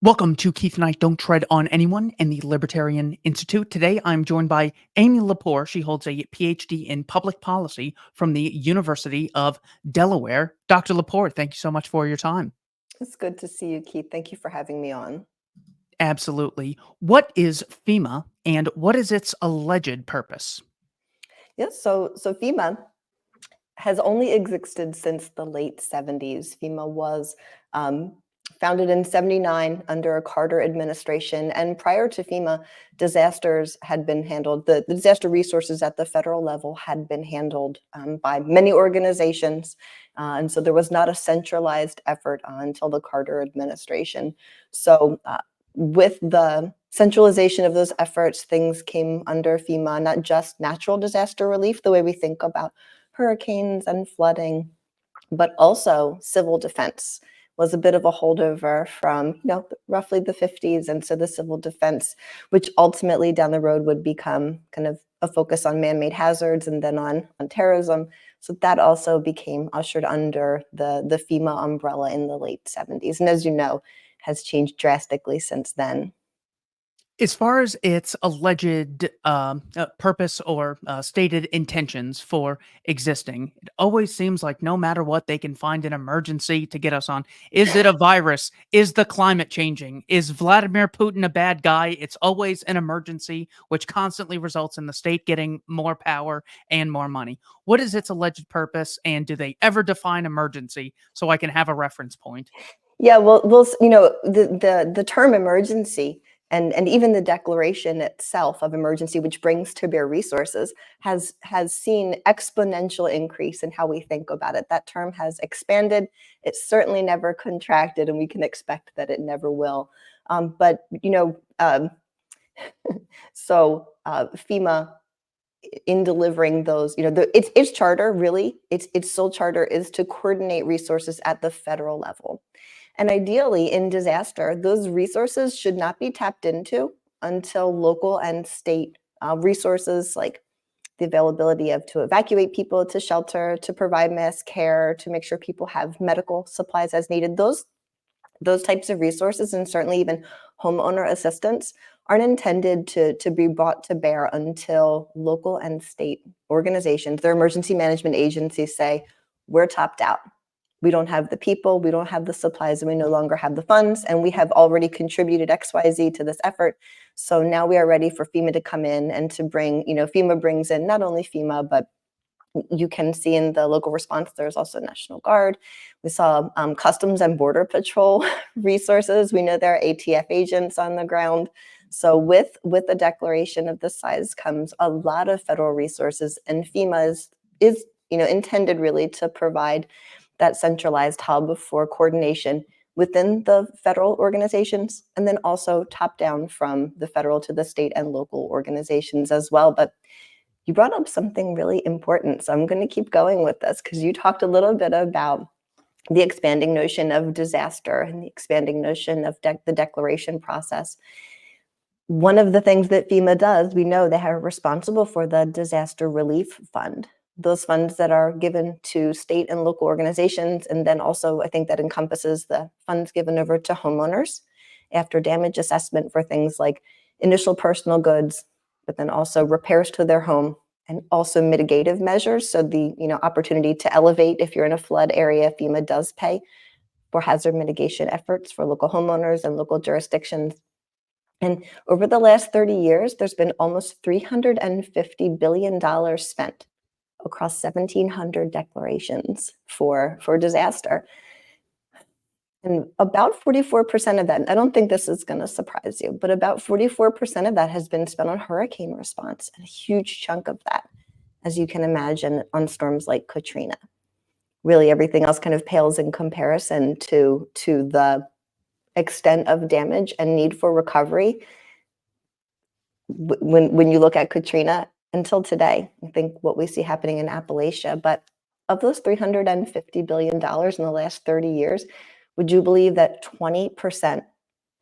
Welcome to Keith Knight Don't Tread on Anyone and the Libertarian Institute. Today I'm joined by Amy LePore. She holds a Ph.D. in public policy from the University of Delaware. Dr. LePore, thank you so much for your time. It's good to see you, Keith. Thank you for having me on. Absolutely. What is FEMA and what is its alleged purpose? Yes, so FEMA has only existed since the late 70s. FEMA was founded in 79 under a Carter administration. And prior to FEMA, disasters had been handled, the disaster resources at the federal level had been handled by many organizations. And so there was not a centralized effort until the Carter administration. So with the centralization of those efforts, things came under FEMA, not just natural disaster relief, the way we think about hurricanes and flooding, but also civil defense was a bit of a holdover from, roughly the 50s. And so the civil defense, which ultimately down the road would become kind of a focus on man-made hazards and then on terrorism. So that also became ushered under the FEMA umbrella in the late 70s. And as you know, has changed drastically since then. As far as its alleged purpose or stated intentions for existing, it always seems like no matter what, they can find an emergency to get us on. Is it a virus? Is the climate changing? Is Vladimir Putin a bad guy? It's always an emergency, which constantly results in the state getting more power and more money. What is its alleged purpose, and do they ever define emergency so I can have a reference point? Yeah, well, the term emergency and even the declaration itself of emergency, which brings to bear resources, has seen exponential increase in how we think about it. That term has expanded. It's certainly never contracted, and we can expect that it never will. FEMA, in delivering those, its charter, really, its sole charter is to coordinate resources at the federal level. And ideally, in disaster, those resources should not be tapped into until local and state resources, like the availability of to evacuate people to shelter, to provide mass care, to make sure people have medical supplies as needed. Those types of resources, and certainly even homeowner assistance, aren't intended to be brought to bear until local and state organizations, their emergency management agencies, say, we're topped out. We don't have the people, we don't have the supplies, and we no longer have the funds, and we have already contributed XYZ to this effort. So now we are ready for FEMA to come in and to bring, FEMA brings in not only FEMA, but you can see in the local response, there's also National Guard. We saw Customs and Border Patrol resources. We know there are ATF agents on the ground. So with a declaration of this size comes a lot of federal resources, and FEMA is intended really to provide that centralized hub for coordination within the federal organizations, and then also top down from the federal to the state and local organizations as well. But you brought up something really important, so I'm going to keep going with this because you talked a little bit about the expanding notion of disaster and the expanding notion of the declaration process. One of the things that FEMA does, we know they are responsible for the disaster relief fund, those funds that are given to state and local organizations. And then also, I think that encompasses the funds given over to homeowners after damage assessment for things like initial personal goods, but then also repairs to their home, and also mitigative measures. So the opportunity to elevate if you're in a flood area, FEMA does pay for hazard mitigation efforts for local homeowners and local jurisdictions. And over the last 30 years, there's been almost $350 billion spent across 1,700 declarations for disaster. And about 44% of that, I don't think this is going to surprise you, but about 44% of that has been spent on hurricane response, and a huge chunk of that, as you can imagine, on storms like Katrina. Really, everything else kind of pales in comparison to the extent of damage and need for recovery. When you look at Katrina until today, I think what we see happening in Appalachia, but of those $350 billion in the last 30 years, would you believe that 20%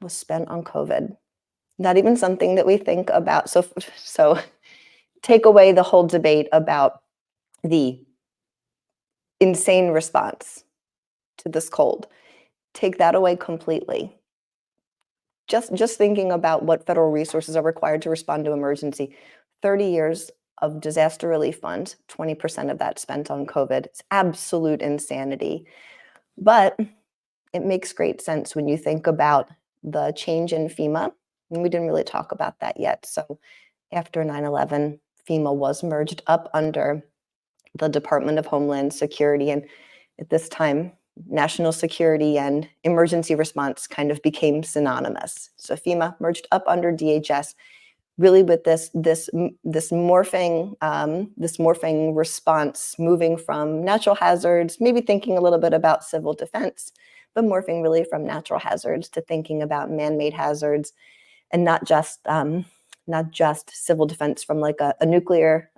was spent on COVID? Not even something that we think about. So take away the whole debate about the insane response to this cold. Take that away completely. just thinking about what federal resources are required to respond to emergency, 30 years of disaster relief funds, 20% of that spent on COVID. It's absolute insanity. But it makes great sense when you think about the change in FEMA. And we didn't really talk about that yet. So after 9/11, FEMA was merged up under the Department of Homeland Security. And at this time, national security and emergency response kind of became synonymous. So FEMA merged up under DHS, really with this morphing response, moving from natural hazards, maybe thinking a little bit about civil defense, but morphing really from natural hazards to thinking about man-made hazards, and not just civil defense from like a nuclear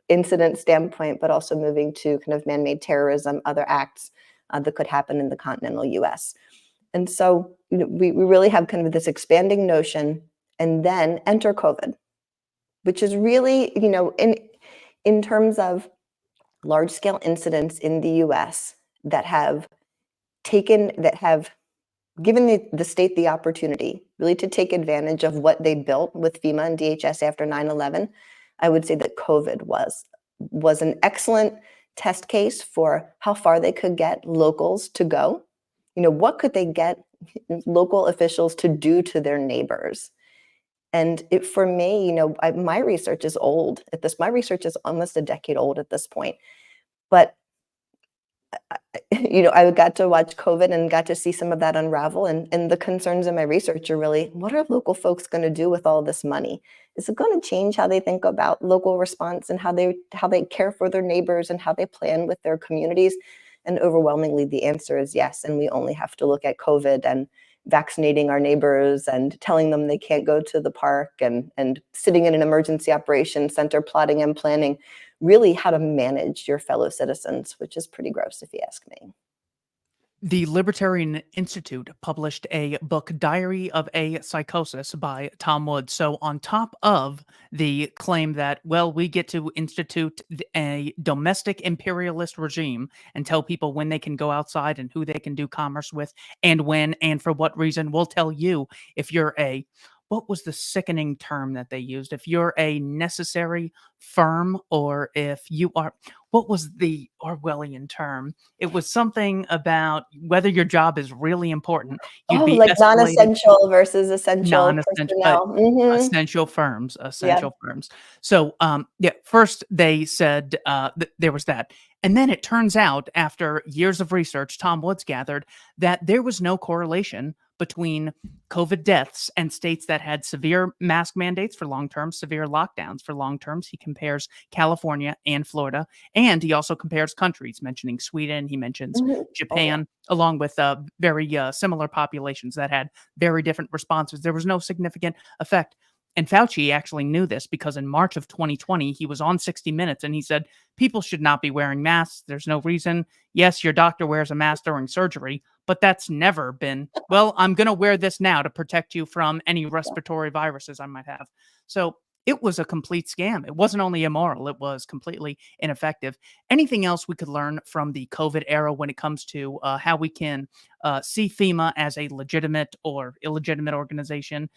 incident standpoint, but also moving to kind of man-made terrorism, other acts that could happen in the continental US. And so we really have kind of this expanding notion, and then enter COVID, which is really, in terms of large-scale incidents in the US that have given the state the opportunity really to take advantage of what they built with FEMA and DHS after 9/11, I would say that COVID was an excellent test case for how far they could get locals to go. What could they get local officials to do to their neighbors? And for me, my research is old at this. My research is almost a decade old at this point, but I got to watch COVID and got to see some of that unravel. And the concerns in my research are really, what are local folks going to do with all this money? Is it going to change how they think about local response and how they care for their neighbors and how they plan with their communities? And overwhelmingly, the answer is yes. And we only have to look at COVID and vaccinating our neighbors and telling them they can't go to the park, and sitting in an emergency operations center plotting and planning really how to manage your fellow citizens, which is pretty gross if you ask me. The Libertarian Institute published a book, Diary of a Psychosis by Tom Woods. So, on top of the claim that, well, we get to institute a domestic imperialist regime and tell people when they can go outside and who they can do commerce with and when and for what reason, we'll tell you if you're what was the sickening term that they used? If you're a necessary firm, or if you are, what was the Orwellian term? It was something about whether your job is really important, you'd Oh, be like escalated. non-essential versus essential Non-essential, personnel. Mhm. essential firms, Yeah. essential firms. So, yeah, first they said, there was that, and then it turns out, after years of research, Tom Woods gathered that there was no correlation between COVID deaths and states that had severe mask mandates for long terms, severe lockdowns for long terms. He compares California and Florida, and he also compares countries, mentioning Sweden. He mentions Mhm. Oh, yeah. Japan, along with very similar populations that had very different responses. There was no significant effect. And Fauci actually knew this because in March of 2020, he was on 60 Minutes and he said, people should not be wearing masks. There's no reason. Yes, your doctor wears a mask during surgery, but that's never been, well, I'm going to wear this now to protect you from any respiratory viruses I might have. So it was a complete scam. It wasn't only immoral, it was completely ineffective. Anything else we could learn from the COVID era when it comes to how we can see FEMA as a legitimate or illegitimate organization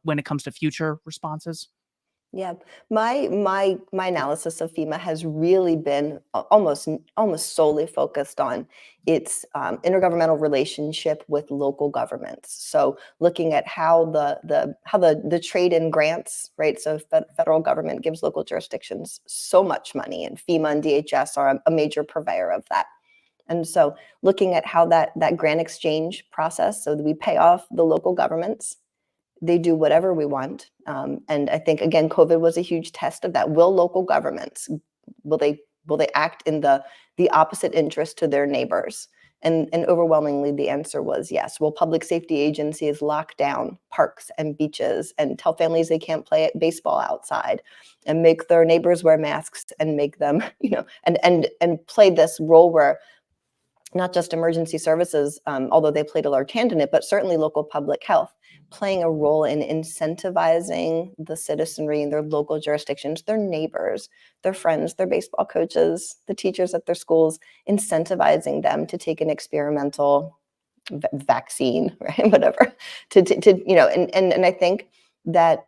when it comes to future responses? Yeah, my analysis of FEMA has really been almost solely focused on its intergovernmental relationship with local governments. So looking at how the trade in grants, right? So federal government gives local jurisdictions so much money, and FEMA and DHS are a major purveyor of that. And so looking at how that grant exchange process, so that we pay off the local governments, they do whatever we want. And I think, again, COVID was a huge test of that. Will local governments, will they act in the opposite interest to their neighbors? And overwhelmingly, the answer was yes. Will public safety agencies lock down parks and beaches and tell families they can't play baseball outside, and make their neighbors wear masks, and make them, and play this role where not just emergency services, although they played a large hand in it, but certainly local public health, playing a role in incentivizing the citizenry in their local jurisdictions, their neighbors, their friends, their baseball coaches, the teachers at their schools, incentivizing them to take an experimental vaccine, right? Whatever. And I think that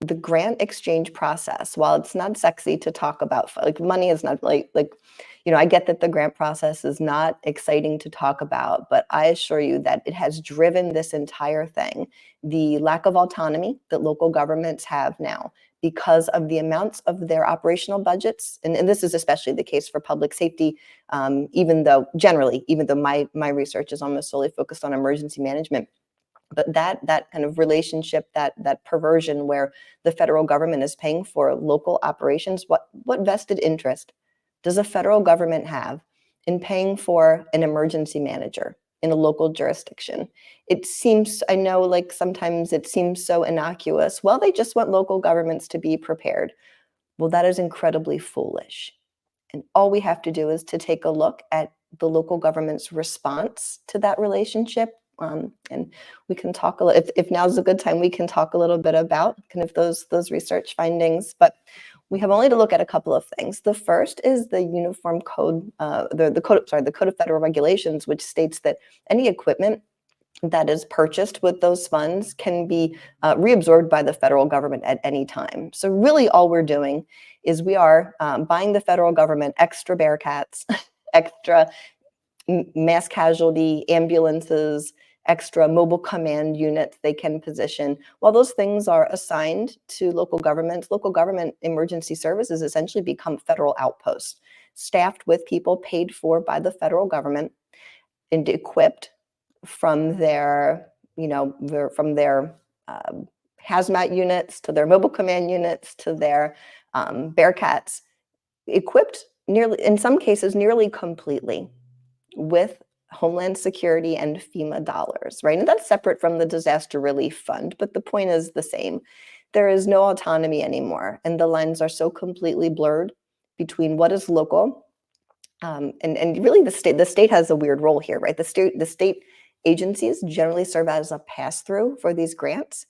the grant exchange process, while it's not sexy to talk about, like money is not I get that the grant process is not exciting to talk about, but I assure you that it has driven this entire thing. The lack of autonomy that local governments have now because of the amounts of their operational budgets, and this is especially the case for public safety, even though my research is almost solely focused on emergency management. But that kind of relationship, that perversion where the federal government is paying for local operations, what vested interest does the federal government have in paying for an emergency manager in a local jurisdiction? It seems, I know, like sometimes it seems so innocuous. Well, they just want local governments to be prepared. Well, that is incredibly foolish. And all we have to do is to take a look at the local government's response to that relationship. And we can talk a little, if now's a good time, we can talk a little bit about kind of those research findings. But we have only to look at a couple of things. The first is the Uniform Code, the Code of Federal Regulations, which states that any equipment that is purchased with those funds can be reabsorbed by the federal government at any time. So really all we're doing is we are buying the federal government extra Bearcats, extra mass casualty ambulances, extra mobile command units they can position. While those things are assigned to local governments, local government emergency services essentially become federal outposts, staffed with people paid for by the federal government and equipped from their, hazmat units to their mobile command units to their Bearcats, equipped nearly, in some cases, nearly completely with Homeland Security and FEMA dollars, right? And that's separate from the disaster relief fund, but the point is the same. There is no autonomy anymore, and the lines are so completely blurred between what is local, and really the state has a weird role here, right? The state agencies generally serve as a pass-through for these grants,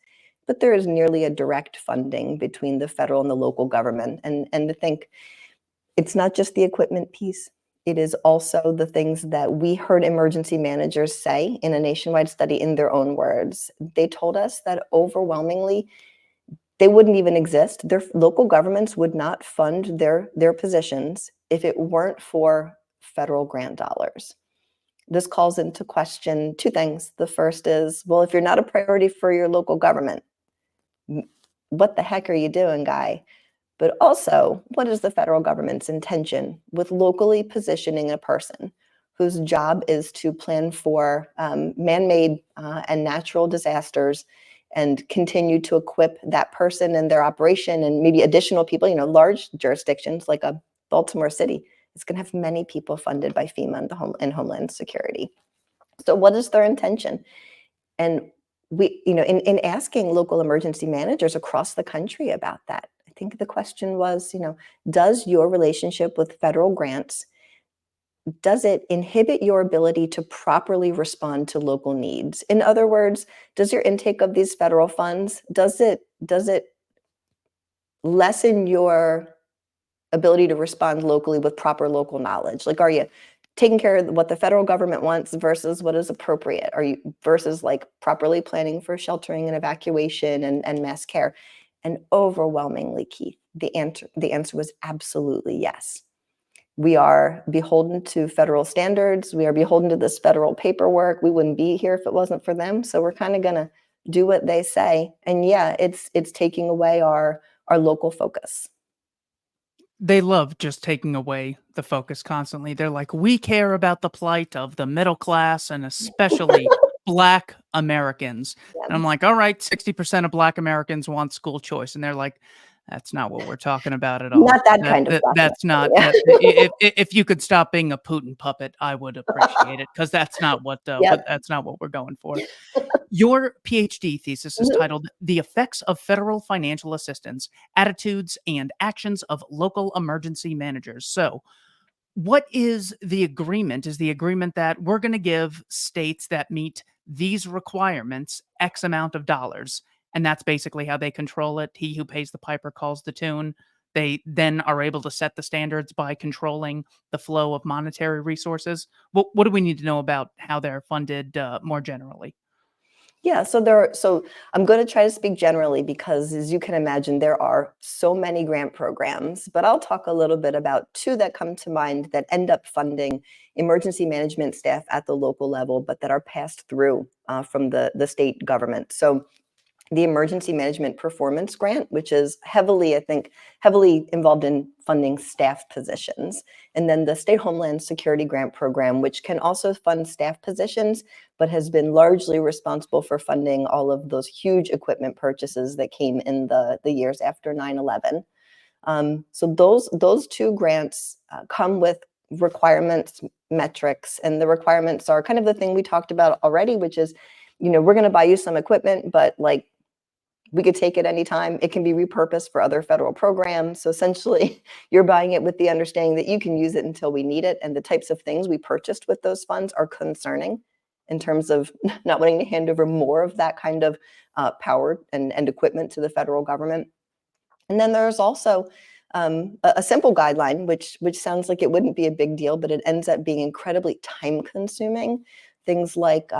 but there is nearly a direct funding between the federal and the local government. And to think, it's not just the equipment piece. It is also the things that we heard emergency managers say in a nationwide study in their own words. They told us that overwhelmingly, they wouldn't even exist. Their local governments would not fund their positions if it weren't for federal grant dollars. This calls into question two things. The first is, well, if you're not a priority for your local government, what the heck are you doing, guy? But also, what is the federal government's intention with locally positioning a person whose job is to plan for man-made and natural disasters and continue to equip that person and their operation and maybe additional people, large jurisdictions like a Baltimore City, it's going to have many people funded by FEMA and Homeland Security. So what is their intention? And we, in asking local emergency managers across the country about that, I think the question was, does your relationship with federal grants, does it inhibit your ability to properly respond to local needs? In other words, does your intake of these federal funds, does it lessen your ability to respond locally with proper local knowledge? Like, are you taking care of what the federal government wants versus what is appropriate? Are you versus like properly planning for sheltering and evacuation and mass care? And overwhelmingly, Keith, the answer was absolutely yes. We are beholden to federal standards. We are beholden to this federal paperwork. We wouldn't be here if it wasn't for them. So we're kind of gonna do what they say. And yeah, it's taking away our local focus. They love just taking away the focus constantly. They're like, "We care about the plight of the middle class and especially Black Americans." And Yeah. I'm like, "All right, 60% of Black Americans want school choice." And they're like, "That's not what we're talking about at all. Not that kind of Black That's not American, that yeah. if you could stop being a Putin puppet, I would appreciate it because Yep. that's not what we're going for." Your PhD thesis is Mhm. titled "The Effects of Federal Financial Assistance, Attitudes and Actions of Local Emergency Managers." So, what is the agreement? Is the agreement that we're going to give states that meet these requirements X amount of dollars, and that's basically how they control it? He who pays the piper calls the tune. they then are able to set the standards by controlling the flow of monetary resources? What do we need to know about how they're funded more generally? Yeah, so I'm going to try to speak generally because, as you can imagine, there are so many grant programs, but I'll talk a little bit about two that come to mind that end up funding emergency management staff at the local level, but that are passed through from the state government. So the Emergency Management Performance Grant, which is heavily, I think, heavily involved in funding staff positions. And then the State Homeland Security Grant Program, which can also fund staff positions, but has been largely responsible for funding all of those huge equipment purchases that came in the years after 9/11. So those two grants come with requirements, metrics, and the requirements are kind of the thing we talked about already, which is, we're going to buy you some equipment, but like, we could take it anytime. It can be repurposed for other federal programs. So essentially, you're buying it with the understanding that you can use it until we need it. And the types of things we purchased with those funds are concerning in terms of not wanting to hand over more of that kind of power and equipment to the federal government. And then there's also a simple guideline, which sounds like it wouldn't be a big deal, but it ends up being incredibly time consuming. Things like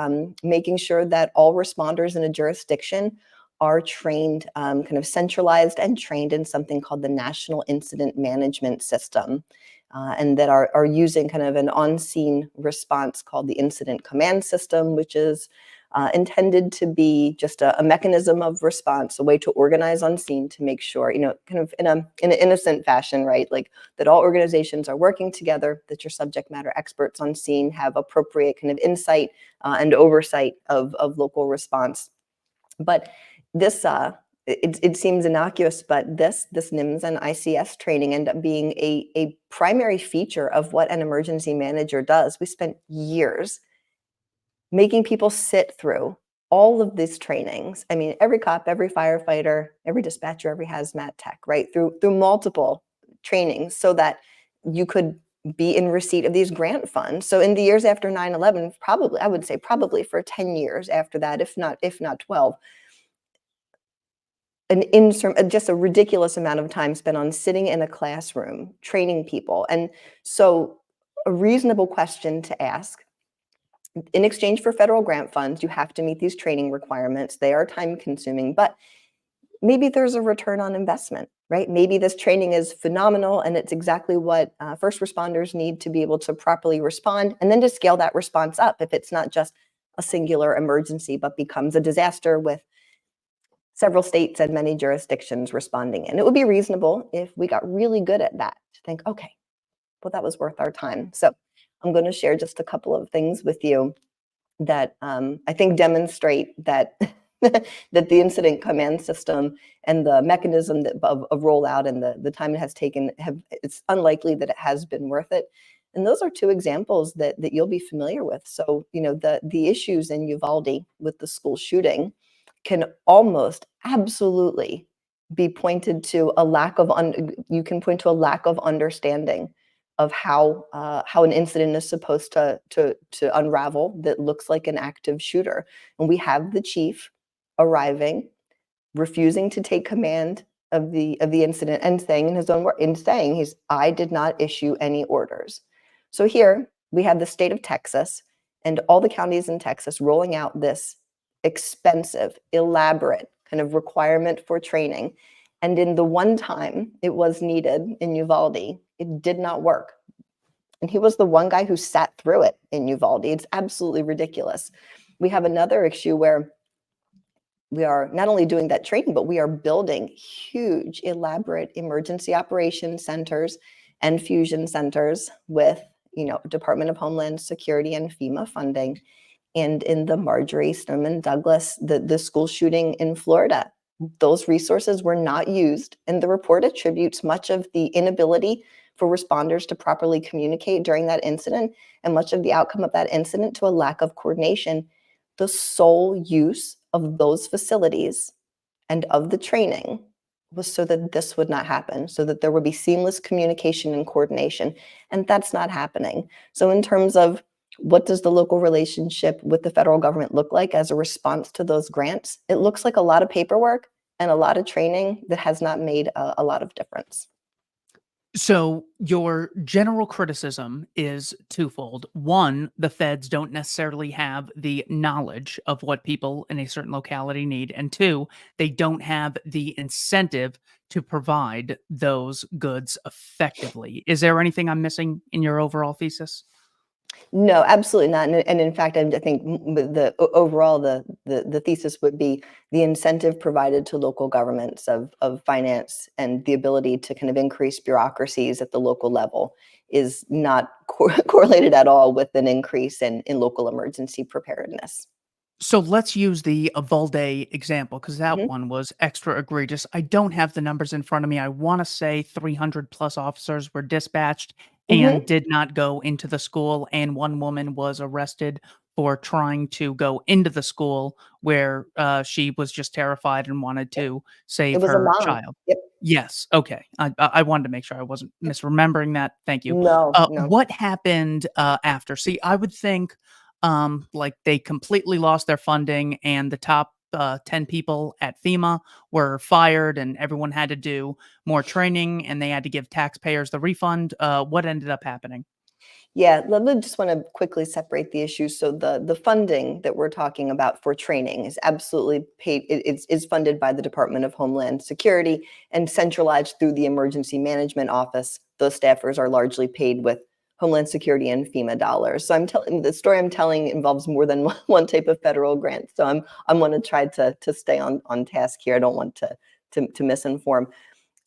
making sure that all responders in a jurisdiction are trained, kind of centralized and trained in something called the National Incident Management System, and that are using kind of an on-scene response called the Incident Command System, which is intended to be just a mechanism of response, a way to organize on scene to make sure, kind of in an innocent fashion, right? Like that all organizations are working together, that your subject matter experts on scene have appropriate kind of insight and oversight of local response. But this, it seems innocuous, but this NIMS and ICS training end up being a primary feature of what an emergency manager does. We spent years making people sit through all of these trainings. I mean, every cop, every firefighter, every dispatcher, every hazmat tech, right? Through multiple trainings so that you could be in receipt of these grant funds. So in the years after 9/11, probably, I would say probably for 10 years after that, if not 12, just a ridiculous amount of time spent on sitting in a classroom training people. And so a reasonable question to ask, in exchange for federal grant funds, you have to meet these training requirements. They are time consuming, but maybe there's a return on investment, right? Maybe this training is phenomenal and it's exactly what first responders need to be able to properly respond, and then to scale that response up if it's not just a singular emergency, but becomes a disaster with several states and many jurisdictions responding in. It would be reasonable if we got really good at that to think, okay, well, that was worth our time. So I'm going to share just a couple of things with you that I think demonstrate that that the incident command system and the mechanism of rollout and the time it has taken, it's unlikely that it has been worth it. And those are two examples that you'll be familiar with. So, the issues in Uvalde with the school shooting can almost absolutely be pointed to a lack of you can point to a lack of understanding of how an incident is supposed to unravel that looks like an active shooter. And we have the chief arriving, refusing to take command of the incident, and saying in his own word, I did not issue any orders. So here we have the state of Texas and all the counties in Texas rolling out this expensive, elaborate kind of requirement for training. And in the one time it was needed in Uvalde, it did not work. And he was the one guy who sat through it in Uvalde. It's absolutely ridiculous. We have another issue where we are not only doing that training, but we are building huge, elaborate emergency operations centers and fusion centers with, Department of Homeland Security and FEMA funding. And in the Marjorie Stoneman Douglas, the school shooting in Florida, those resources were not used. And the report attributes much of the inability for responders to properly communicate during that incident and much of the outcome of that incident to a lack of coordination. The sole use of those facilities and of the training was so that this would not happen, so that there would be seamless communication and coordination. And that's not happening. So in terms of what does the local relationship with the federal government look like as a response to those grants, it looks like a lot of paperwork and a lot of training that has not made a lot of difference. So, your general criticism is twofold. One, the feds don't necessarily have the knowledge of what people in a certain locality need. And two, they don't have the incentive to provide those goods effectively. Is there anything I'm missing in your overall thesis? No, absolutely not. And in fact, I think overall the thesis would be the incentive provided to local governments of finance and the ability to kind of increase bureaucracies at the local level is not correlated at all with an increase in local emergency preparedness. So let's use the Uvalde example because that Hmm. one was extra egregious. I don't have the numbers in front of me. I want to say 300 plus officers were dispatched and Hmm. did not go into the school. And one woman was arrested for trying to go into the school where she was just terrified and wanted Yep. to It save was a her mom. child. Yep. Yes. Okay. I wanted to make sure I wasn't Yep. misremembering that. Thank you. No, no. What happened after? See, I would think like they completely lost their funding and the top 10 people at FEMA were fired and everyone had to do more training and they had to give taxpayers the refund. What ended up happening? Yeah, let me just want to quickly separate the issues. So the funding that we're talking about for training is absolutely paid. It's funded by the Department of Homeland Security and centralized through the Emergency Management Office. Those staffers are largely paid with Homeland Security and FEMA dollars. So I'm telling the story I'm telling involves more than one type of federal grant. So I'm going to try to stay on task here. I don't want to misinform.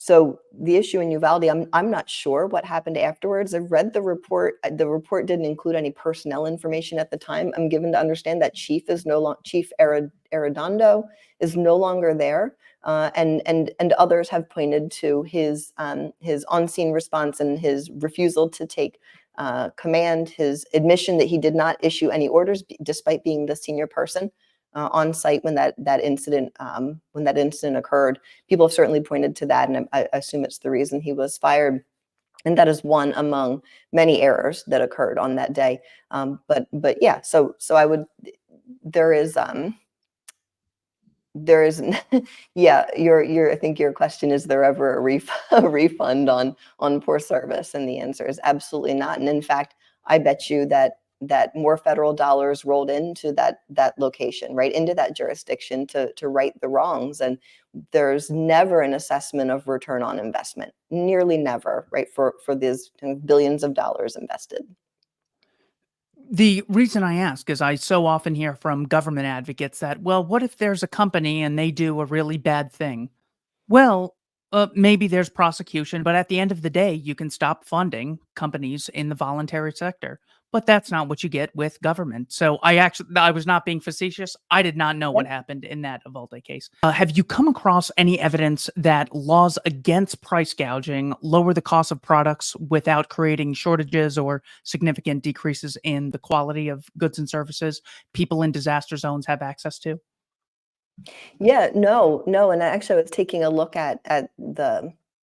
So the issue in Uvalde, I'm not sure what happened afterwards. I've read the report. The report didn't include any personnel information at the time. I'm given to understand that Chief Arredondo is no longer there, and others have pointed to his on-scene response and his refusal to take command, his admission that he did not issue any orders despite being the senior person on site when that incident occurred. People have certainly pointed to that, and I assume it's the reason he was fired. And that is one among many errors that occurred on that day. But yeah, so I would there is there is yeah, your I think your question, is there ever a refund on poor service? And the answer is absolutely not. And in fact, I bet you that more federal dollars rolled into that location, right into that jurisdiction to right the wrongs. And there's never an assessment of return on investment, nearly never, right, for these kind of billions of dollars invested. The reason I ask is I so often hear from government advocates that, well, what if there's a company and they do a really bad thing? Well, maybe there's prosecution, but at the end of the day, you can stop funding companies in the voluntary sector. But that's not what you get with government. So I was not being facetious. I did not know what Yep. happened in that Uvalde case. Have you come across any evidence that laws against price gouging lower the cost of products without creating shortages or significant decreases in the quality of goods and services people in disaster zones have access to? Yeah, no, no, and actually I was taking a look at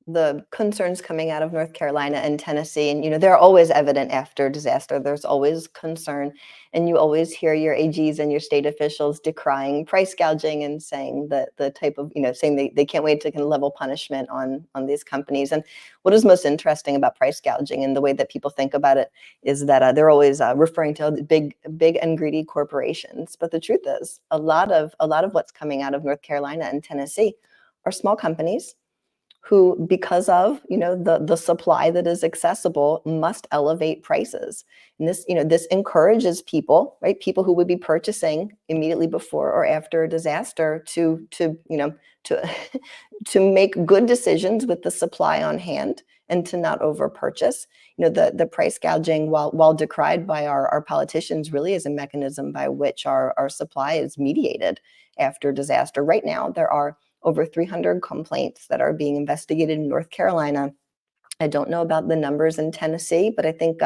the concerns coming out of North Carolina and Tennessee, and they're always evident after disaster. There's always concern, and you always hear your AGs and your state officials decrying price gouging and saying that the type of saying they can't wait to kind of level punishment on these companies. And what is most interesting about price gouging and the way that people think about it is that they're always referring to the big and greedy corporations. But the truth is, a lot of what's coming out of North Carolina and Tennessee are small companies who, because of the supply that is accessible, must elevate prices. And this encourages people, right? People who would be purchasing immediately before or after a disaster to to make good decisions with the supply on hand and to not over purchase. The price gouging, while decried by our politicians, really is a mechanism by which our supply is mediated after disaster. Right now, there are over 300 complaints that are being investigated in North Carolina. I don't know about the numbers in Tennessee, but I think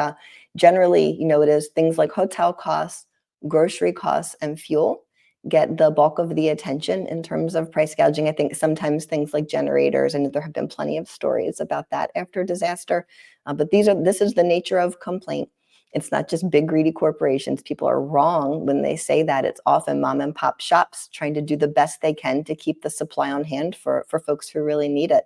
generally, it is things like hotel costs, grocery costs, and fuel get the bulk of the attention in terms of price gouging. I think sometimes things like generators, and there have been plenty of stories about that after disaster. But this is the nature of complaint. It's not just big greedy corporations. People are wrong when they say that. It's often mom and pop shops trying to do the best they can to keep the supply on hand for folks who really need it.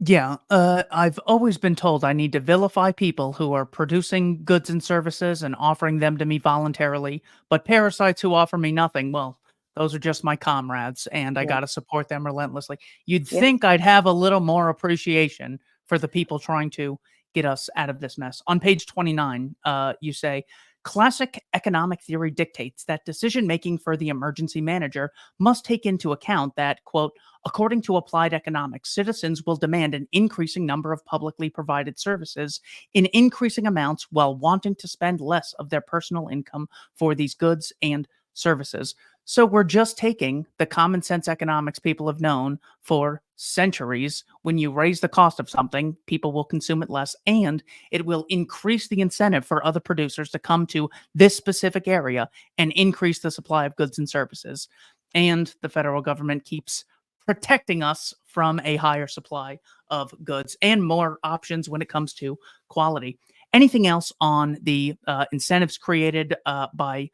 Yeah, I've always been told I need to vilify people who are producing goods and services and offering them to me voluntarily, but parasites who offer me nothing, well, those are just my comrades, and I Yeah. gotta support them relentlessly. You'd Yeah. think I'd have a little more appreciation for the people trying to get us out of this mess. On page 29, you say, classic economic theory dictates that decision making for the emergency manager must take into account that, quote, according to applied economics, citizens will demand an increasing number of publicly provided services in increasing amounts while wanting to spend less of their personal income for these goods and services. So we're just taking the common sense economics people have known for centuries. When you raise the cost of something, people will consume it less, and it will increase the incentive for other producers to come to this specific area and increase the supply of goods and services. And the federal government keeps protecting us from a higher supply of goods and more options when it comes to quality. Anything else on the incentives created by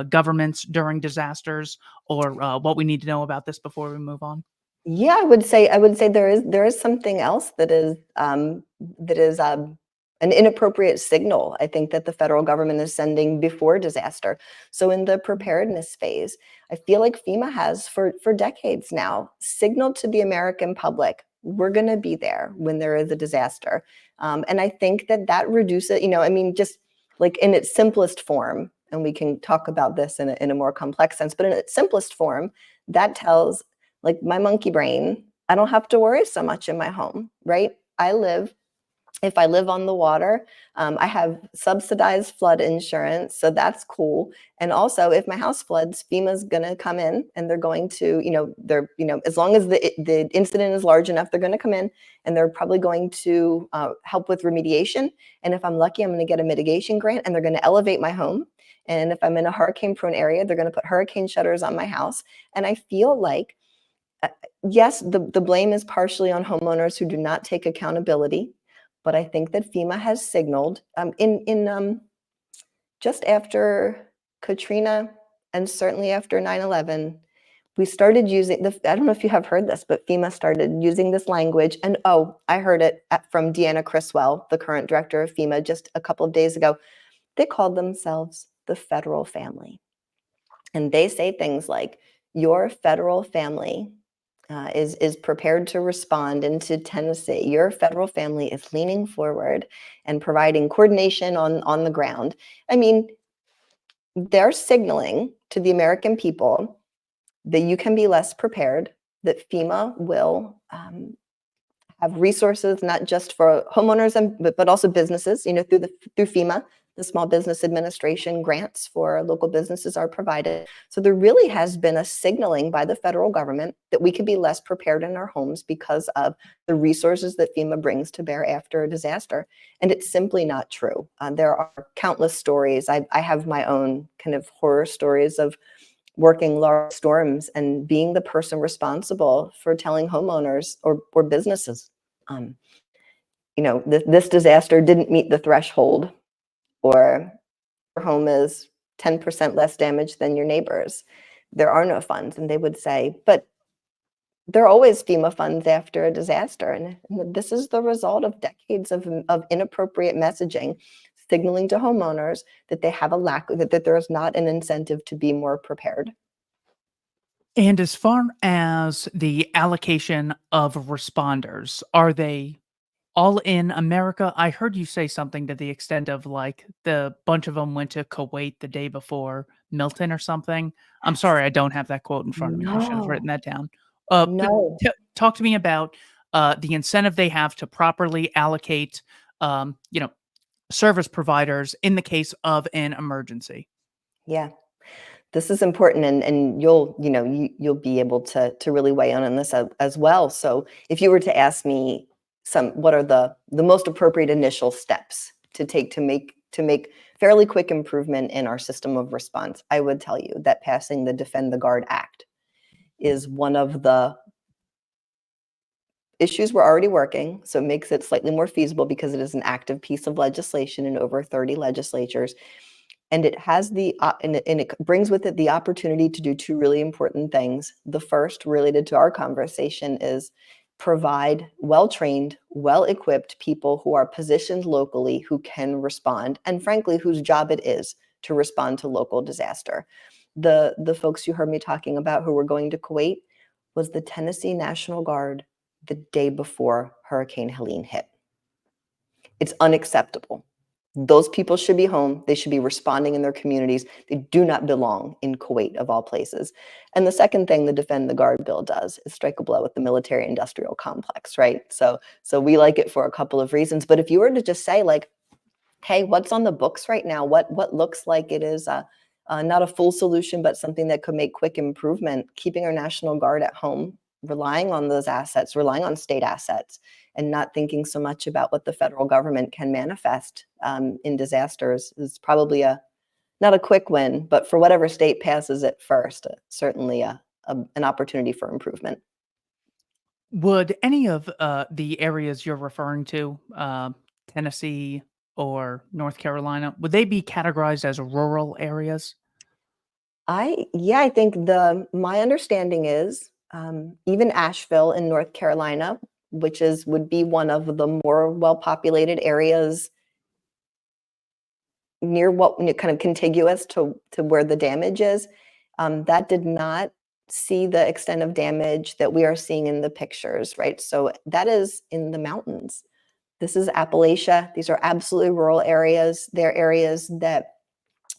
governments during disasters, or what we need to know about this before we move on? Yeah, I would say there is something else that is an inappropriate signal, I think, that the federal government is sending before disaster. So in the preparedness phase, I feel like FEMA has for decades now signaled to the American public, we're going to be there when there is a disaster. And I think that reduces, I mean, just like in its simplest form, and we can talk about this in a more complex sense, but in its simplest form, that tells like my monkey brain, I don't have to worry so much in my home, right? If I live on the water, I have subsidized flood insurance, so that's cool. And also, if my house floods, FEMA's going to come in and they're going to, as long as the incident is large enough, they're going to come in and they're probably going to help with remediation. And if I'm lucky, I'm going to get a mitigation grant and they're going to elevate my home. And if I'm in a hurricane prone area, they're going to put hurricane shutters on my house. And I feel like uh, yes, the blame is partially on homeowners who do not take accountability, but I think that FEMA has signaled in just after Katrina and certainly after 9/11, we started using the. I don't know if you have heard this, but FEMA started using this language. And oh, I heard it from Deanna Criswell, the current director of FEMA, just a couple of days ago. They called themselves the federal family. And they say things like, your federal family is prepared to respond into Tennessee. Your federal family is leaning forward and providing coordination on the ground. I mean, they're signaling to the American people that you can be less prepared, that FEMA will have resources not just for homeowners but also businesses. Through FEMA, the Small Business Administration grants for local businesses are provided. So there really has been a signaling by the federal government that we could be less prepared in our homes because of the resources that FEMA brings to bear after a disaster. And it's simply not true. There are countless stories. I have my own kind of horror stories of working large storms and being the person responsible for telling homeowners or businesses, um, this disaster didn't meet the threshold, or your home is 10% less damaged than your neighbors. There are no funds. And they would say, but there are always FEMA funds after a disaster. And this is the result of decades of inappropriate messaging, signaling to homeowners that they have that there is not an incentive to be more prepared. And as far as the allocation of responders, are they all in America? I heard you say something to the extent of like the bunch of them went to Kuwait the day before Milton or something. I'm Yes. sorry, I don't have that quote in front of me. I should have No, written that down. But no. talk to me about the incentive they have to properly allocate, um, you know, service providers in the case of an emergency. Yeah. This is important, and you'll be able to really weigh in on this as well. So if you were to ask me what are the most appropriate initial steps to take to make fairly quick improvement in our system of response, I would tell you that passing the Defend the Guard Act is one of the issues we're already working. So it makes it slightly more feasible because it is an active piece of legislation in over 30 legislatures. And it has and it brings with it the opportunity to do two really important things. The first, related to our conversation, is provide well-trained, well-equipped people who are positioned locally, who can respond, and frankly, whose job it is to respond to local disaster. The folks you heard me talking about who were going to Kuwait was the Tennessee National Guard the day before Hurricane Helene hit. It's unacceptable. Those people should be home. They should be responding in their communities. They do not belong in Kuwait, of all places. And the second thing the Defend the Guard bill does is strike a blow at the military-industrial complex, right? So we like it for a couple of reasons. But if you were to just say, like, hey, what's on the books right now? What looks like it is not a full solution, but something that could make quick improvement, keeping our National Guard at home, relying on those assets, relying on state assets, and not thinking so much about what the federal government can manifest in disasters is probably not a quick win, but for whatever state passes it first, certainly an opportunity for improvement. Would any of the areas you're referring to, Tennessee or North Carolina, would they be categorized as rural areas? Yeah, I think my understanding is even Asheville in North Carolina, which would be one of the more well-populated areas near kind of contiguous to where the damage is, that did not see the extent of damage that we are seeing in the pictures, right? So that is in the mountains. This is Appalachia. These are absolutely rural areas. They're areas that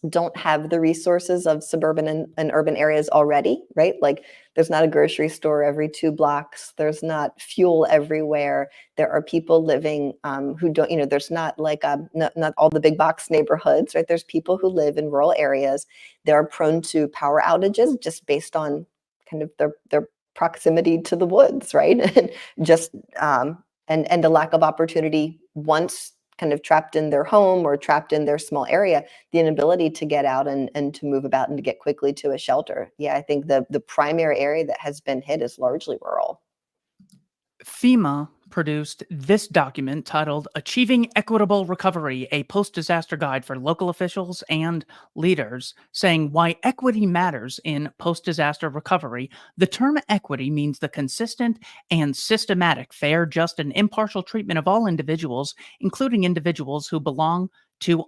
don't have the resources of suburban and urban areas already, right? Like there's not a grocery store every 2 blocks. There's not fuel everywhere. There are people living who don't, there's not like not all the big box neighborhoods, right? There's people who live in rural areas. They're prone to power outages just based on kind of their proximity to the woods, right? And just and the lack of opportunity once kind of trapped in their home or trapped in their small area, the inability to get out and to move about and to get quickly to a shelter. Yeah, I think the primary area that has been hit is largely rural. FEMA produced this document titled Achieving Equitable Recovery, a post disaster guide for local officials and leaders, saying why equity matters in post disaster recovery. The term equity means the consistent and systematic, fair, just, and impartial treatment of all individuals, including individuals who belong to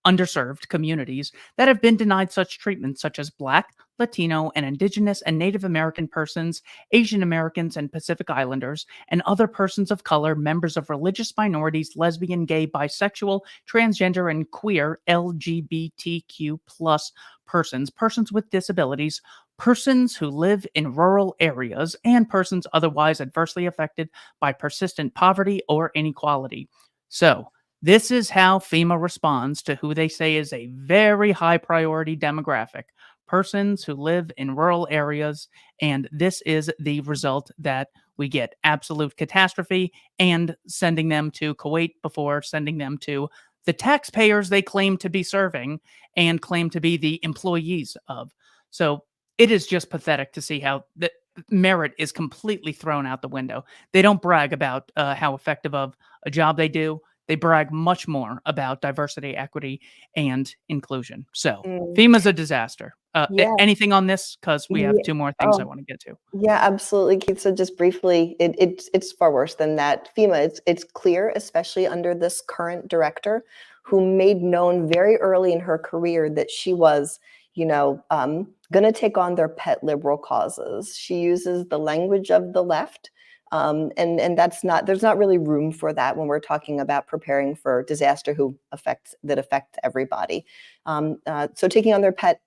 underserved communities that have been denied such treatment, such as Black, Latino, and Indigenous and Native American persons, Asian Americans and Pacific Islanders, and other persons of color, members of religious minorities, lesbian, gay, bisexual, transgender, and queer LGBTQ plus persons, persons with disabilities, persons who live in rural areas, and persons otherwise adversely affected by persistent poverty or inequality. So, this is how FEMA responds to who they say is a very high priority demographic, persons who live in rural areas. And this is the result that we get: absolute catastrophe and sending them to Kuwait before sending them to the taxpayers they claim to be serving and claim to be the employees of. So it is just pathetic to see how the merit is completely thrown out the window. They don't brag about how effective of a job they do. They brag much more about diversity, equity, and inclusion. So Mm, FEMA's a disaster. yeah, Anything on this? Because we have yeah. two more things I Oh, want to get to. yeah, absolutely, Keith. So just briefly, it's far worse than that. FEMA, it's clear, especially under this current director, who made known very early in her career that she was, going to take on their pet liberal causes. She uses the language of the left. And that's not, there's not really room for that when we're talking about preparing for disaster that affects everybody. So taking on their pet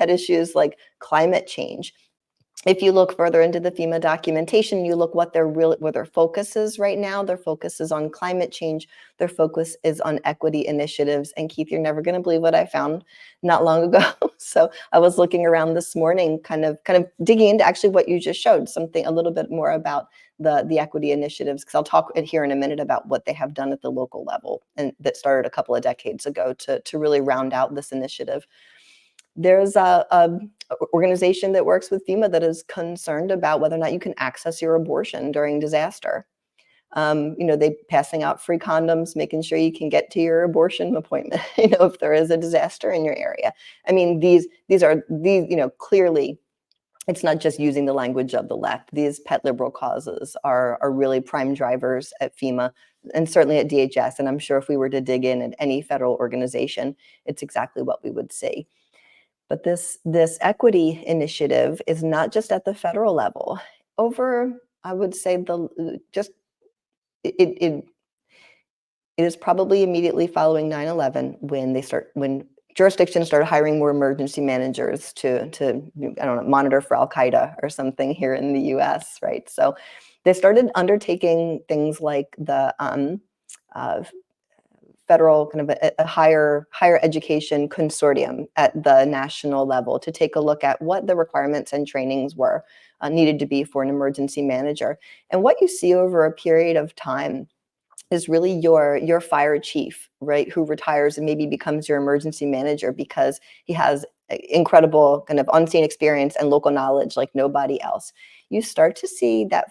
issues like climate change. If you look further into the FEMA documentation, you look what their focus is right now. Their focus is on climate change. Their focus is on equity initiatives. And Keith, you're never going to believe what I found not long ago. So I was looking around this morning, kind of digging into actually what you just showed, something a little bit more about the equity initiatives, because I'll talk here in a minute about what they have done at the local level and that started a couple of decades ago to really round out this initiative. There's a organization that works with FEMA that is concerned about whether or not you can access your abortion during disaster. They passing out free condoms, making sure you can get to your abortion appointment, if there is a disaster in your area. I mean, these are clearly it's not just using the language of the left. These pet liberal causes are really prime drivers at FEMA and certainly at DHS. And I'm sure if we were to dig in at any federal organization, it's exactly what we would see. But this equity initiative is not just at the federal level. Over, I would say, it is probably immediately following 9/11 when jurisdictions started hiring more emergency managers to I don't know, monitor for Al Qaeda or something here in the U.S. Right, so they started undertaking things like the uh, federal kind of a higher education consortium at the national level to take a look at what the requirements and trainings were needed to be for an emergency manager. And what you see over a period of time is really your fire chief, right, who retires and maybe becomes your emergency manager because he has incredible kind of on-scene experience and local knowledge like nobody else. You start to see that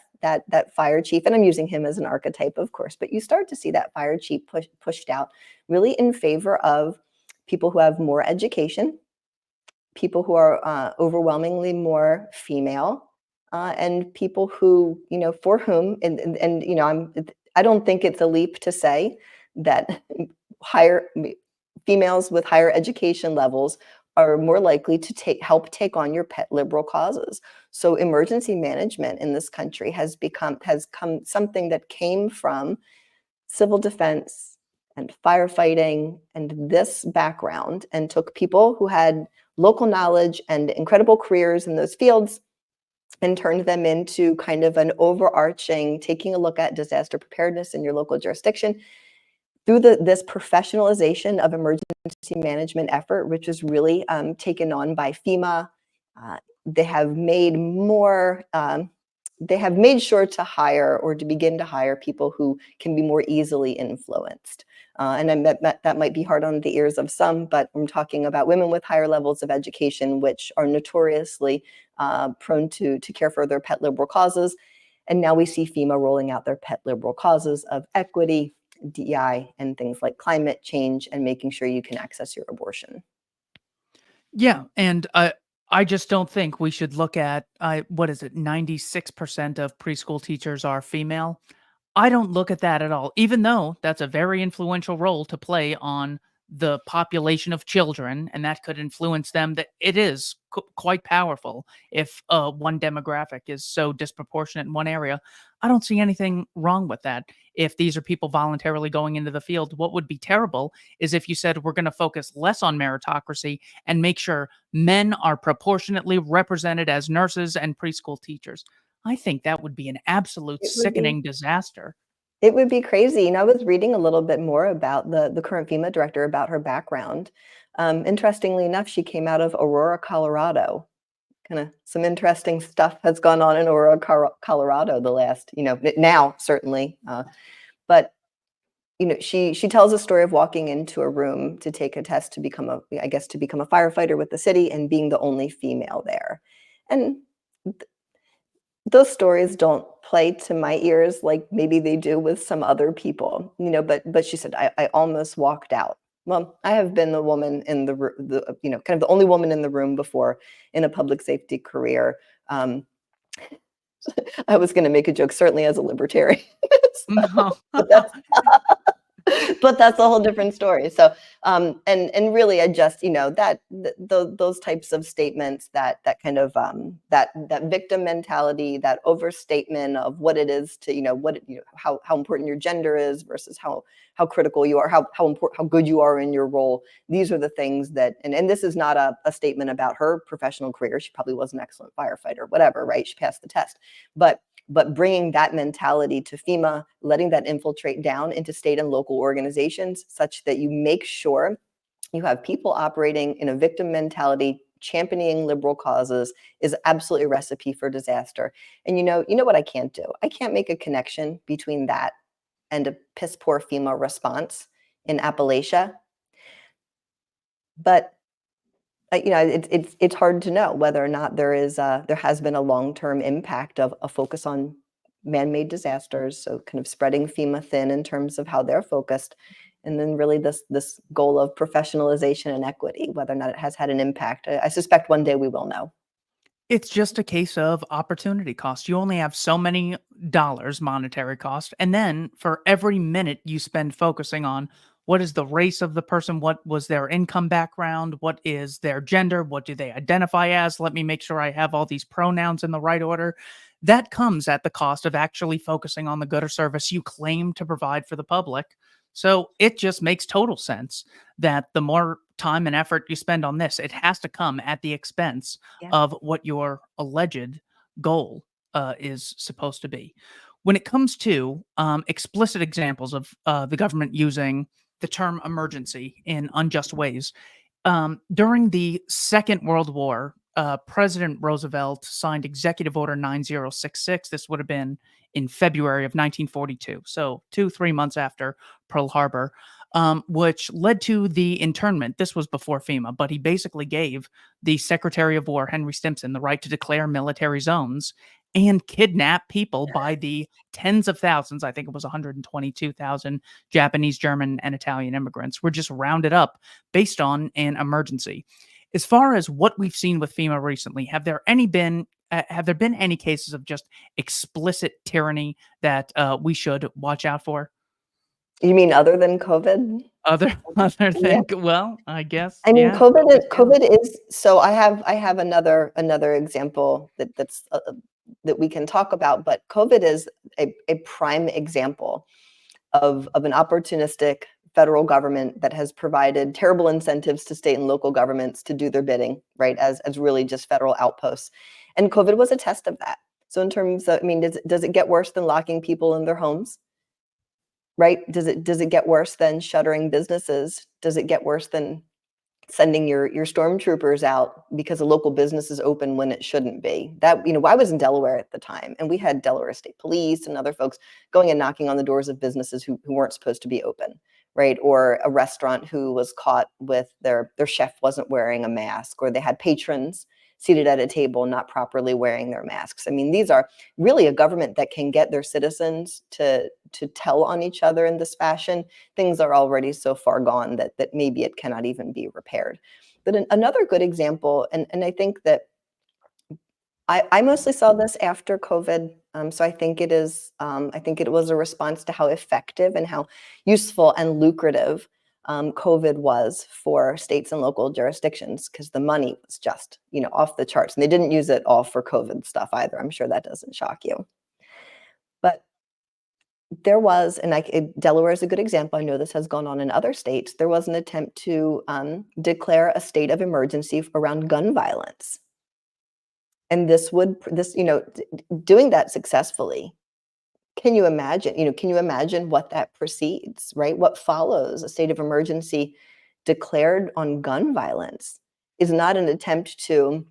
fire chief, and I'm using him as an archetype, of course, but you start to see that fire chief pushed out really in favor of people who have more education, people who are overwhelmingly more female, and people who, for whom, and I don't think it's a leap to say that higher females with higher education levels are more likely to help take on your pet liberal causes. So emergency management in this country has come something that came from civil defense and firefighting and this background, and took people who had local knowledge and incredible careers in those fields and turned them into kind of an overarching taking a look at disaster preparedness in your local jurisdiction through this professionalization of emergency management effort, which is really taken on by FEMA. They have made more, they have made sure to hire or to begin to hire people who can be more easily influenced. And that might be hard on the ears of some, but I'm talking about women with higher levels of education, which are notoriously prone to care for their pet liberal causes. And now we see FEMA rolling out their pet liberal causes of equity, DEI, and things like climate change, and making sure you can access your abortion. Yeah, and I just don't think we should look at what is it? 96% of preschool teachers are female. I don't look at that at all, even though that's a very influential role to play on the population of children, and that could influence them. That it is quite powerful if one demographic is so disproportionate in one area. I don't see anything wrong with that. If these are people voluntarily going into the field, what would be terrible is if you said we're going to focus less on meritocracy and make sure men are proportionately represented as nurses and preschool teachers. I think that would be an absolute It would be sickening disaster. it would be crazy. And I was reading a little bit more about the current FEMA director, about her background. Interestingly enough, she came out of Aurora, Colorado. Kind of some interesting stuff has gone on in Aurora, Colorado the last, now certainly. But she tells a story of walking into a room to take a test to become a firefighter with the city, and being the only female there. And those stories don't play to my ears like maybe they do with some other people, but she said, I almost walked out. Well, I have been the woman in kind of the only woman in the room before in a public safety career. Um, I was going to make a joke, certainly as a libertarian, No. but that's but that's a whole different story. So, and really, I just, those types of statements, that kind of that victim mentality, that overstatement of what it is to, how important your gender is versus how critical you are, how important, how good you are in your role. These are the things that, and this is not a statement about her professional career. She probably was an excellent firefighter, whatever, right? She passed the test, but bringing that mentality to FEMA, letting that infiltrate down into state and local organizations such that you make sure you have people operating in a victim mentality, championing liberal causes, is absolutely a recipe for disaster. And you know what I can't do? I can't make a connection between that and a piss poor FEMA response in Appalachia. But it's hard to know whether or not there has been a long-term impact of a focus on man-made disasters, so kind of spreading FEMA thin in terms of how they're focused, and then really this goal of professionalization and equity, whether or not it has had an impact. I suspect one day we will know. It's just a case of opportunity cost. You only have so many dollars, monetary cost, and then for every minute you spend focusing on what is the race of the person, what was their income background, what is their gender, what do they identify as, let me make sure I have all these pronouns in the right order. That comes at the cost of actually focusing on the good or service you claim to provide for the public. So it just makes total sense that the more time and effort you spend on this, it has to come at the expense Yeah. of what your alleged goal is supposed to be. When it comes to explicit examples of the government using the term emergency in unjust ways, during the Second World War, President Roosevelt signed Executive Order 9066. This would have been in February of 1942, so 3 months after Pearl Harbor, which led to the internment. This was before FEMA, but he basically gave the Secretary of War, Henry Stimson, the right to declare military zones and kidnap people by the tens of thousands. I think it was 122,000 Japanese, German, and Italian immigrants were just rounded up based on an emergency. As far as what we've seen with FEMA recently, have there been any cases of just explicit tyranny that we should watch out for? You mean other than COVID? Other Yeah. than well, I guess I mean, yeah, yeah. COVID is so I have another example that's that we can talk about, but COVID is a prime example of an opportunistic federal government that has provided terrible incentives to state and local governments to do their bidding, right, as really just federal outposts. And COVID was a test of that. So in terms of, I mean, does it get worse than locking people in their homes? Right? Does it get worse than shuttering businesses? Does it get worse than sending your stormtroopers out because a local business is open when it shouldn't be? That, I was in Delaware at the time, and we had Delaware State Police and other folks going and knocking on the doors of businesses who weren't supposed to be open, right? Or a restaurant who was caught with their chef wasn't wearing a mask, or they had patrons seated at a table not properly wearing their masks. I mean, these are really a government that can get their citizens to tell on each other in this fashion. Things are already so far gone that maybe it cannot even be repaired. But another good example, and I think that I mostly saw this after COVID, so I think I think it was a response to how effective and how useful and lucrative COVID was for states and local jurisdictions, because the money was just, off the charts, and they didn't use it all for COVID stuff either. I'm sure that doesn't shock you. But there was, and Delaware is a good example. I know this has gone on in other states. There was an attempt to declare a state of emergency around gun violence. And doing that successfully, can you imagine what that precedes, right? What follows a state of emergency declared on gun violence is not an attempt to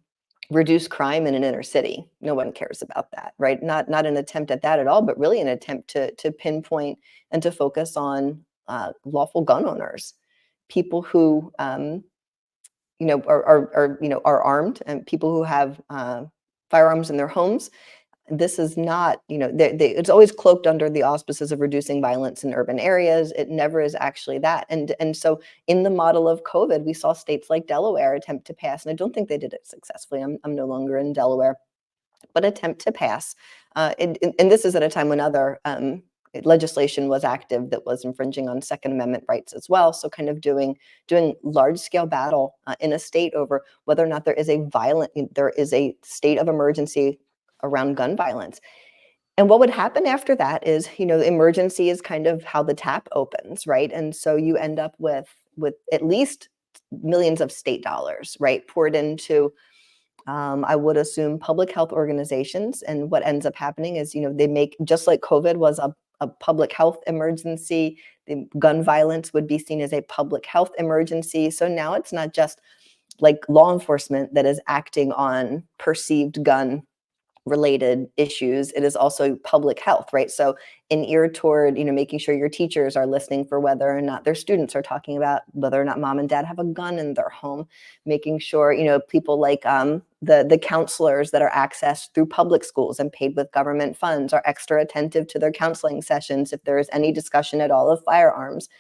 reduce crime in an inner city. No one cares about that, right? Not an attempt at that at all, but really an attempt to pinpoint and to focus on lawful gun owners, people who are armed, and people who have firearms in their homes. This is not, it's always cloaked under the auspices of reducing violence in urban areas. It never is actually that. And so in the model of COVID, we saw states like Delaware attempt to pass, and I don't think they did it successfully. I'm no longer in Delaware, but attempt to pass. And this is at a time when other legislation was active that was infringing on Second Amendment rights as well. So kind of doing large scale battle in a state over whether or not there is a state of emergency around gun violence. And what would happen after that is, the emergency is kind of how the tap opens, right? And so you end up with at least millions of state dollars, right, poured into, I would assume, public health organizations. And what ends up happening is, they make, just like COVID was a public health emergency, the gun violence would be seen as a public health emergency. So now it's not just like law enforcement that is acting on perceived gun related issues. It is also public health, right? So an ear toward, making sure your teachers are listening for whether or not their students are talking about whether or not mom and dad have a gun in their home, making sure, people like the counselors that are accessed through public schools and paid with government funds are extra attentive to their counseling sessions if there is any discussion at all of firearms,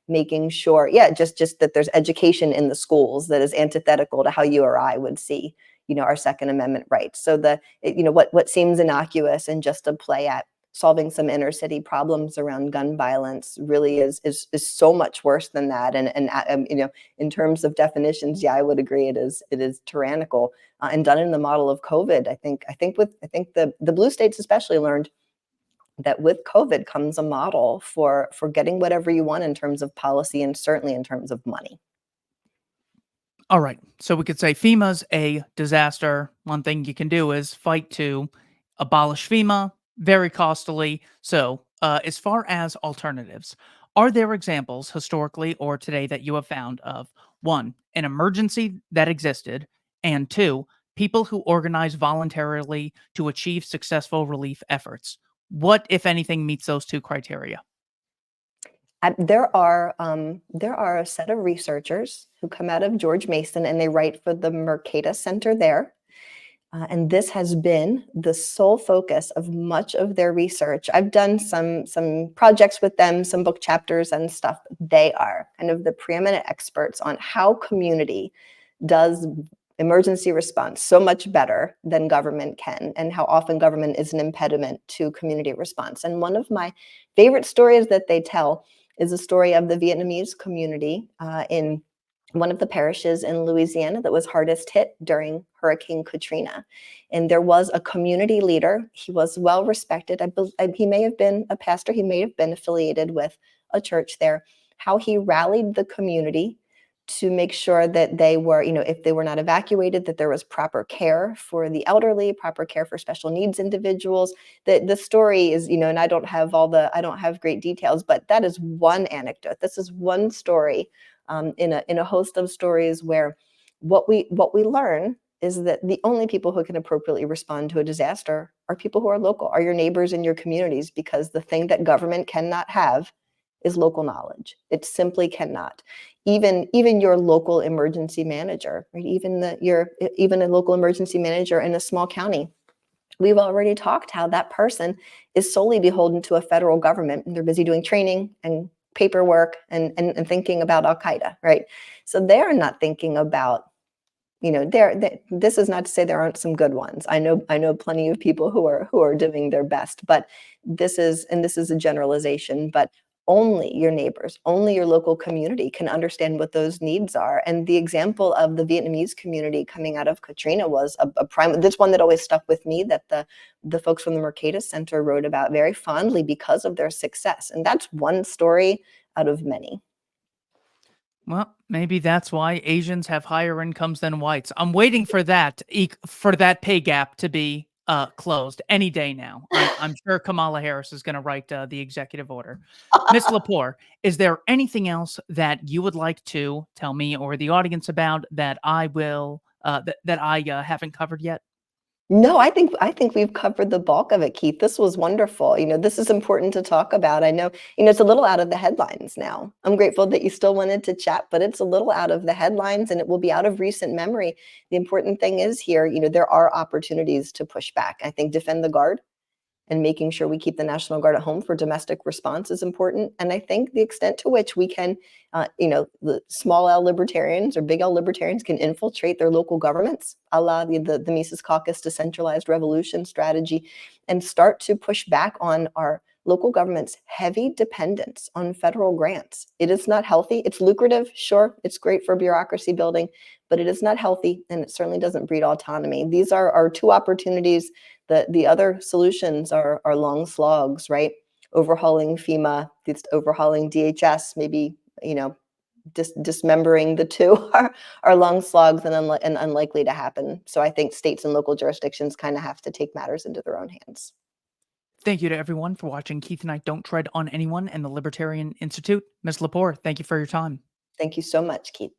making sure, just that there's education in the schools that is antithetical to how you or I would see, our Second Amendment rights. So what seems innocuous and just a play at solving some inner city problems around gun violence really is so much worse than that. And in terms of definitions, yeah, I would agree it is tyrannical, and done in the model of COVID. I think the blue states especially learned that with COVID comes a model for getting whatever you want in terms of policy and certainly in terms of money. All right. So we could say FEMA's a disaster. One thing you can do is fight to abolish FEMA, very costly. So, as far as alternatives, are there examples historically or today that you have found of one, an emergency that existed, and two, people who organize voluntarily to achieve successful relief efforts? What, if anything, meets those two criteria? There are a set of researchers who come out of George Mason and they write for the Mercatus Center there. And this has been the sole focus of much of their research. I've done some projects with them, some book chapters and stuff. They are kind of the preeminent experts on how community does emergency response so much better than government can, and how often government is an impediment to community response. And one of my favorite stories that they tell is a story of the Vietnamese community in one of the parishes in Louisiana that was hardest hit during Hurricane Katrina. And there was a community leader. He was well respected. He may have been a pastor, he may have been affiliated with a church there. How he rallied the community to make sure that they were, if they were not evacuated, that there was proper care for the elderly, proper care for special needs individuals. The story is, and I don't have great details, but that is one anecdote. This is one story in a host of stories where what we learn is that the only people who can appropriately respond to a disaster are people who are local, are your neighbors in your communities, because the thing that government cannot have is local knowledge. It simply cannot. Even your local emergency manager, right? Even a local emergency manager in a small county. We've already talked how that person is solely beholden to a federal government, and they're busy doing training and paperwork and thinking about Al Qaeda, right? So they're not thinking about, this is not to say there aren't some good ones. I know plenty of people who are doing their best, but this is a generalization. But only your neighbors, only your local community can understand what those needs are. And the example of the Vietnamese community coming out of Katrina was a prime. This one that always stuck with me, that the folks from the Mercatus Center wrote about very fondly because of their success. And that's one story out of many. Well, maybe that's why Asians have higher incomes than whites. I'm waiting for that pay gap to be closed any day now. I'm sure Kamala Harris is going to write the executive order. Miss Lepore, is there anything else that you would like to tell me or the audience about that I haven't covered yet? No, I think we've covered the bulk of it, Keith. This was wonderful. This is important to talk about. I know, it's a little out of the headlines now. I'm grateful that you still wanted to chat, but it's a little out of the headlines and it will be out of recent memory. The important thing is here, there are opportunities to push back. I think defend the guard and making sure we keep the National Guard at home for domestic response is important. And I think the extent to which we can, the small L libertarians or big L libertarians can infiltrate their local governments, a la the Mises Caucus decentralized revolution strategy, and start to push back on our local government's heavy dependence on federal grants. It is not healthy. It's lucrative, sure, it's great for bureaucracy building, but it is not healthy, and it certainly doesn't breed autonomy. These are our two opportunities. The other solutions are long slogs, right? Overhauling FEMA, just overhauling DHS, maybe, dismembering the two are long slogs and unlikely to happen. So I think states and local jurisdictions kind of have to take matters into their own hands. Thank you to everyone for watching Keith and I Don't Tread on Anyone and the Libertarian Institute. Ms. Lepore, thank you for your time. Thank you so much, Keith.